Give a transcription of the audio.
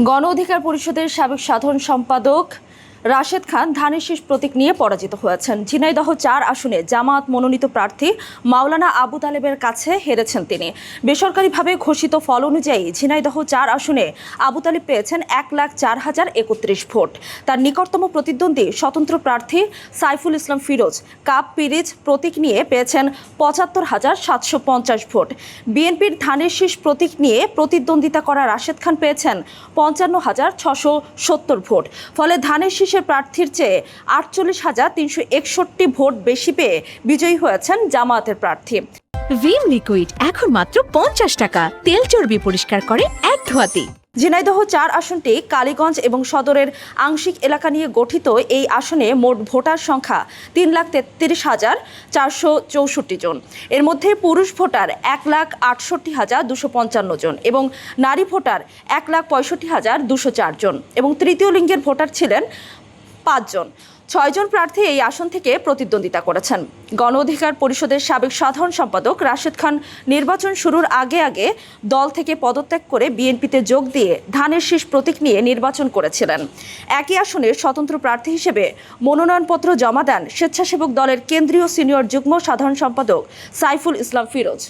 গণ অধিকার পরিষদের সাবেক সাধারণ সম্পাদক রাশেদ খান ধানের শীষ প্রতীক নিয়ে পরাজিত হয়েছেন। ঝিনাইদহ ৪ আসনে জামায়াত মনোনীত প্রার্থী মাওলানা আবু তালেবের কাছে হেরেছেন তিনি। বেসরকারিভাবে ঘোষিত ফল অনুযায়ী ঝিনাইদহ ৪ আসনে আবু তালেব পেয়েছেন ১,০৪,০৩১ ভোট। তার নিকটতম প্রতিদ্বন্দ্বী স্বতন্ত্র প্রার্থী সাইফুল ইসলাম ফিরোজ কাপ পিরিজ প্রতীক নিয়ে পেয়েছেন ৭৫,৭৫০ ভোট। বিএনপির ধানের শীষ প্রতীক নিয়ে প্রতিদ্বন্দ্বিতা করা রাশেদ খান পেয়েছেন ৫৫,৬৭০ ভোট। ফলে ধানের শীষ প্রার্থীর চেয়ে ৪৮,৩৬১ ভোট বেশি পেয়ে বিজয়ী হয়েছেন জামায়াতের প্রার্থী। ভিম লিকুইড এখন মাত্র ৫০ টাকা, তেল চর্বি পরিষ্কার করে এক ধোয়াতেই। ঝিনাইদহ ৪ আসনটি কালীগঞ্জ এবং সদরের আংশিক এলাকা নিয়ে গঠিত। এই আসনে মোট ভোটার সংখ্যা ৩,৩৩,৪৬৪ জন। এর মধ্যে পুরুষ ভোটার ১,৬৮,২৫৫ জন এবং নারী ভোটার ১,৬৫,২০৪ জন এবং তৃতীয় লিঙ্গের ভোটার ছিলেন ৫ জন। ৬ জন প্রার্থী এই আসন থেকে প্রতিদ্বন্দ্বিতা করেছেন। গণ অধিকার পরিষদের সাবেক সাধারণ সম্পাদক রাশেদ খান নির্বাচন শুরুর আগে দল থেকে পদত্যাগ করে বিএনপিতে যোগ দিয়ে ধানের শীষ প্রতীক নিয়ে নির্বাচন করেছিলেন। একই আসনে স্বতন্ত্র প্রার্থী হিসেবে মনোনয়নপত্র জমা দেন স্বেচ্ছাসেবক দলের কেন্দ্রীয় সিনিয়র যুগ্ম সাধারণ সম্পাদক সাইফুল ইসলাম ফিরোজ।